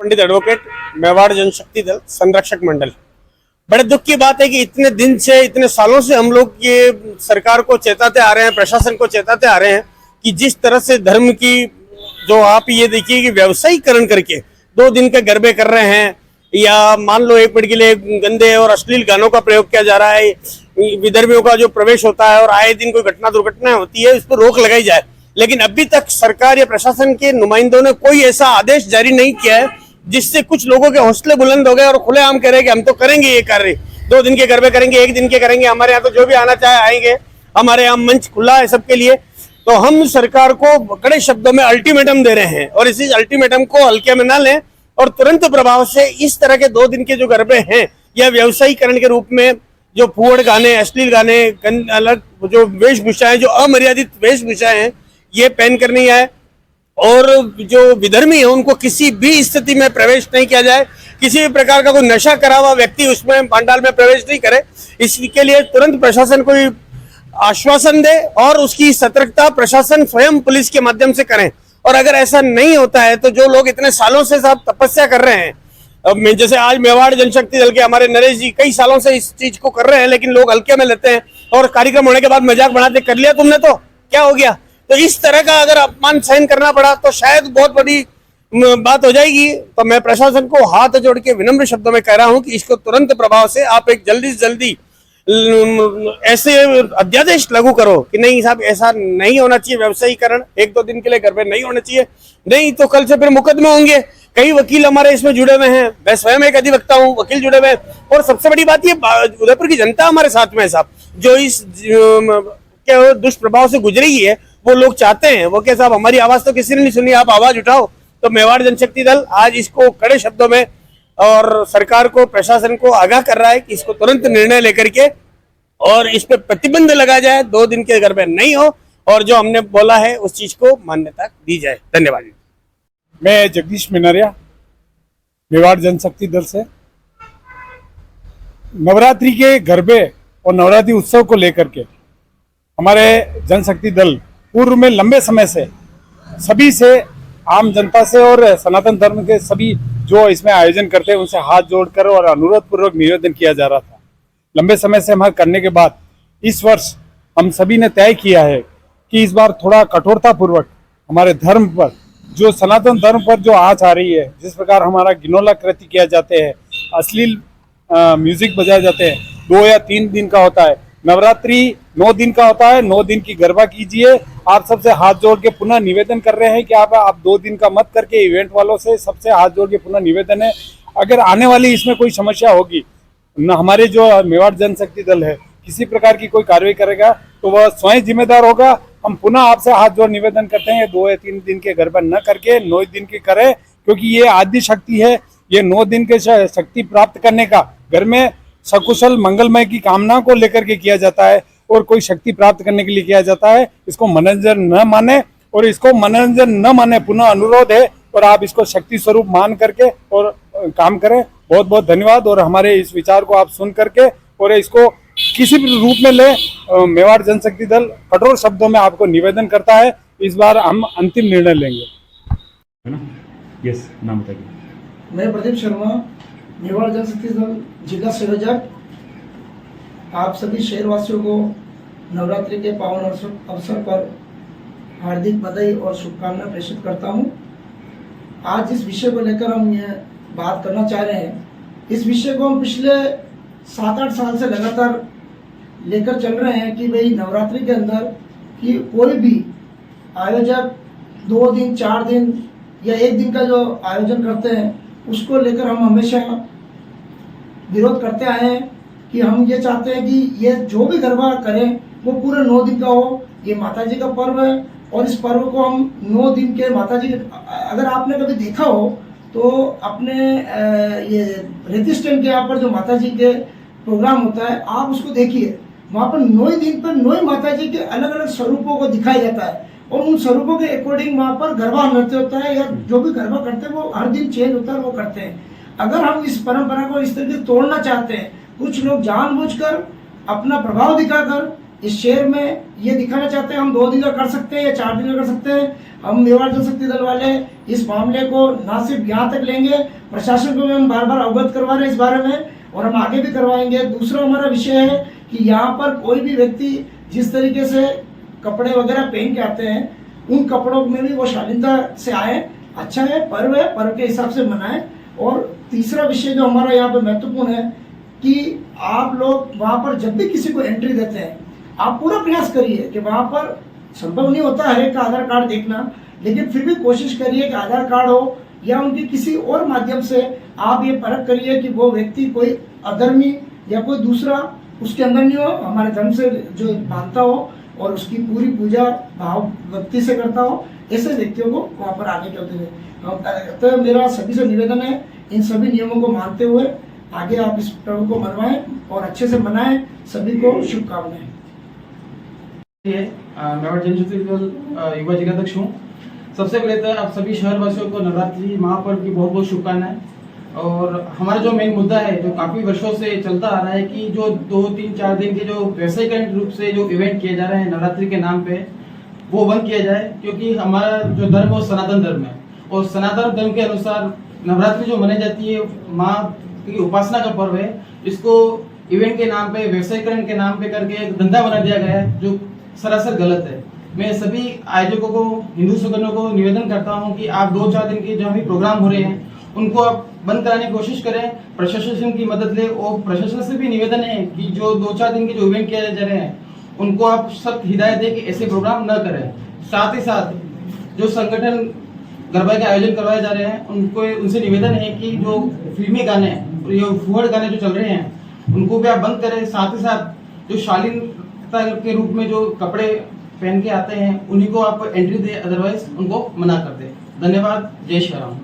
पंडित advocate, Mewar जनशक्ति दल संरक्षक मंडल। बड़े दुख की बात है कि इतने दिन से, इतने सालों से हम लोग ये सरकार को चेताते आ रहे हैं, प्रशासन को चेताते आ रहे हैं कि जिस तरह से धर्म की, जो आप ये देखिए कि व्यवसायीकरण करके 2 दिन के गरबे कर रहे हैं, या मान लो एक मिनट के लिए गंदे और अश्लील गानों का प्रयोग किया जा रहा है, विदर्भियों का जो प्रवेश होता है और आए दिन कोई घटना दुर्घटना होती है, इस पर रोक लगाई जाए। लेकिन अभी तक सरकार या प्रशासन के नुमाइंदों ने कोई ऐसा आदेश जारी नहीं किया है जिससे कुछ लोगों के हौसले बुलंद हो गए और खुलेआम कह रहे हैं कि हम तो करेंगे ये कार्य, 2 दिन के गरबे करेंगे, 1 दिन के करेंगे, हमारे यहाँ तो जो भी आना चाहे आएंगे, हमारे यहाँ मंच खुला है सबके लिए। तो हम सरकार को कड़े शब्दों में अल्टीमेटम दे रहे हैं और इसी अल्टीमेटम को हल्के में ना लें और तुरंत प्रभाव से इस तरह के 2 दिन के जो गरबे हैं या व्यवसायीकरण के रूप में जो फुहड़ गाने, अश्लील गाने, अलग जो वेशभूषाएं, जो अमर्यादित वेशभूषाएं हैं, ये पहन कर नहीं आए और जो विधर्मी है उनको किसी भी स्थिति में प्रवेश नहीं किया जाए। किसी भी प्रकार का कोई नशा करा हुआ व्यक्ति उसमें पंडाल में प्रवेश नहीं करे। इसके लिए तुरंत प्रशासन को आश्वासन दे और उसकी सतर्कता प्रशासन स्वयं पुलिस के माध्यम से करें। और अगर ऐसा नहीं होता है तो जो लोग इतने सालों से साहब तपस्या कर रहे हैं, अब जैसे आज मेवाड़ जनशक्ति दल के हमारे नरेश जी कई सालों से इस चीज को कर रहे हैं, लेकिन लोग हल्के में लेते हैं और कार्यक्रम होने के बाद मजाक बनाते, कर लिया तुमने तो क्या हो गया। तो इस तरह का अगर अपमान सहन करना पड़ा तो शायद बहुत बड़ी बात हो जाएगी। तो मैं प्रशासन को हाथ जोड़ के विनम्र शब्दों में कह रहा हूं कि इसको तुरंत प्रभाव से आप एक जल्दी से जल्दी ऐसे अध्यादेश लागू करो कि नहीं साहब, ऐसा नहीं होना चाहिए। व्यवसायीकरण 1-2 दिन के लिए गरबे नहीं होने चाहिए, नहीं तो कल से फिर मुकदमे होंगे। कई वकील हमारे इसमें जुड़े हुए हैं, मैं स्वयं एक अधिवक्ता हूँ, वकील जुड़े हुए हैं। और सबसे बड़ी बात ये, उदयपुर की जनता हमारे साथ में है साहब, जो इस क्या दुष्प्रभाव से गुजरी है। वो लोग चाहते हैं वो क्या साहब, हमारी आवाज तो किसी ने नहीं सुनी, आप आवाज उठाओ। तो मेवाड़ जनशक्ति दल आज इसको कड़े शब्दों में और सरकार को, प्रशासन को आगाह कर रहा है कि इसको तुरंत निर्णय लेकर के और इस पे प्रतिबंध लगा जाए, 2 दिन के गरबे नहीं हो और जो हमने बोला है उस चीज को मान्यता दी जाए। धन्यवाद। मैं जगदीश मिनारिया, मेवाड़ जनशक्ति दल से। नवरात्रि के गरबे और नवरात्रि उत्सव को लेकर के हमारे जनशक्ति दल पूर्व में लंबे समय से सभी से, आम जनता से और सनातन धर्म के सभी जो इसमें आयोजन करते हैं उनसे हाथ जोड़कर और अनुरोध पूर्वक निवेदन किया जा रहा था। लंबे समय से हम करने के बाद इस वर्ष हम सभी ने तय किया है कि इस बार थोड़ा कठोरता पूर्वक हमारे धर्म पर, जो सनातन धर्म पर जो आँच आ रही है, जिस प्रकार हमारा गिनोला कृत्य किया जाते हैं, अश्लील म्यूजिक बजाए जाते हैं, 2 या 3 दिन का होता है, नवरात्रि 9 दिन का होता है, 9 दिन की गरबा कीजिए। आप सबसे हाथ जोड़ के पुनः निवेदन कर रहे हैं कि आप 2 दिन का मत करके, इवेंट वालों से सबसे हाथ जोड़ के पुनः निवेदन है, अगर आने वाली इसमें कोई समस्या होगी न, हमारे जो मेवाड़ जनशक्ति दल है किसी प्रकार की कोई कार्रवाई करेगा तो वह स्वयं जिम्मेदार होगा। हम पुनः आपसे हाथ जोड़ निवेदन करते हैं 2 या 3 दिन के गरबा न करके 9 दिन के करें, क्योंकि ये आदि शक्ति है। ये 9 दिन के शक्ति प्राप्त करने का घर में सकुशल मंगलमय की कामना को लेकर के किया जाता है और कोई शक्ति प्राप्त करने के लिए किया जाता है। इसको मनोरंजन न माने और इसको मनोरंजन न माने, पुनः अनुरोध है और आप इसको शक्ति स्वरूप मान करके और काम करें। बहुत बहुत धन्यवाद। और हमारे इस विचार को आप सुन करके और इसको किसी भी रूप में ले, मेवाड़ जनशक्ति दल कठोर शब्दों में आपको निवेदन करता है, इस बार हम अंतिम निर्णय लेंगे। है ना? यस, नाम बताइए। मैं प्रदीप शर्मा, मेवाड़ जनशक्ति दल जिला संयोजक। आप सभी शहरवासियों को नवरात्रि के पावन अवसर पर हार्दिक बधाई और शुभकामनाएं प्रेषित करता हूं। आज जिस विषय को लेकर हम ये बात करना चाह रहे हैं, इस विषय को हम पिछले 7-8 साल से लगातार लेकर चल रहे हैं कि भाई नवरात्रि के अंदर कि कोई भी आयोजक 2 दिन, 4 दिन या 1 दिन का जो आयोजन करते हैं उसको लेकर हम हमेशा विरोध करते आए हैं कि हम ये चाहते हैं कि ये जो भी गरबा करें वो पूरे 9 दिन का हो। ये माता जी का पर्व है और इस पर्व को हम 9 दिन के माता जी, अगर आपने कभी देखा हो तो अपने ये रेती स्टैंड के यहाँ पर जो माता जी के प्रोग्राम होता है, आप उसको देखिए। वहाँ पर 9 दिन पर 9 माता जी के अलग अलग स्वरूपों को दिखाया जाता है और उन स्वरूपों के अकॉर्डिंग वहाँ पर गरबा नृत्य होता है या जो भी गरबा करते हैं वो हर दिन चेंज होता है, वो करते हैं। अगर हम इस परंपरा को इस तरीके से तोड़ना चाहते हैं, कुछ लोग जानबूझकर अपना प्रभाव दिखाकर इस शहर में ये दिखाना चाहते हैं हम 2 दिन का कर सकते हैं या 4 दिन का कर सकते हैं। हम मेवाड़ जनशक्ति दल वाले इस मामले को ना सिर्फ यहाँ तक लेंगे, प्रशासन को भी हम बार बार अवगत करवा रहे हैं इस बारे में और हम आगे भी करवाएंगे। दूसरा हमारा विषय है कि यहाँ पर कोई भी व्यक्ति जिस तरीके से कपड़े वगैरह पहन के आते हैं उन कपड़ों में भी वो शालीनता से आए। अच्छा है, पर्व के हिसाब से मनाएं। और तीसरा विषय जो हमारा यहाँ पर महत्वपूर्ण है कि आप लोग वहाँ पर जब भी किसी को एंट्री देते हैं आप पूरा प्रयास करिए कि वहाँ पर संभव नहीं होता हर एक का आधार कार्ड देखना, लेकिन फिर भी कोशिश करिए कि आधार कार्ड हो या उनके किसी और माध्यम से आप ये परख करिए कि वो व्यक्ति कोई अधर्मी या कोई दूसरा उसके अंदर नहीं हो, हमारे धर्म से जो मानता हो और उसकी पूरी पूजा भाव भक्ति से करता हो, ऐसे व्यक्तियों को वहाँ पर आगे चलते हुए। तो मेरा सभी से निवेदन है इन सभी नियमों को मानते हुए आगे आप इस पर्व को मनवाएं और अच्छे से मनाएं। सभी को शुभकामनाएं। मेवाड़ जनशक्ति दल युवा जिलाध्यक्ष हूँ। सबसे पहले तो आप सभी शहरवासियों को नवरात्रि महापर्व की बहुत बहुत शुभकामनाएं। और हमारा जो मेन मुद्दा है जो काफ़ी वर्षों से चलता आ रहा है कि जो 2, 3, 4 दिन के जो व्यवसायिक रूप से जो इवेंट किए जा रहे हैं नवरात्रि के नाम पे वो बंद किया जाए, क्योंकि हमारा जो धर्म है वो सनातन धर्म है और सनातन धर्म के अनुसार नवरात्रि जो मनाई जाती है माँ की उपासना का पर्व है, इसको इवेंट के नाम पे व्यवसायीकरण के नाम पे करके एक धंधा बना दिया गया है जो सरासर गलत है। मैं सभी आयोजकों को, हिंदू संगठनों को निवेदन करता हूं कि आप 2-4 दिन के जो भी प्रोग्राम हो रहे हैं उनको आप बंद कराने की कोशिश करें, प्रशासन की मदद ले। और प्रशासन से भी निवेदन है कि जो 2-4 दिन के जो इवेंट किए जा रहे हैं उनको आप सख्त हिदायत दें कि ऐसे प्रोग्राम न करें। साथ ही साथ जो संगठन गरबा के आयोजन करवाए जा रहे हैं उनसे निवेदन है कि जो फिल्मी गाने जो फुहड़ गाने जो चल रहे हैं उनको भी आप बंद करें। साथ ही साथ जो शालीनता के रूप में जो कपड़े पहन के आते हैं उन्हीं को आप एंट्री दे, अदरवाइज उनको मना कर दे। धन्यवाद। जय श्री राम।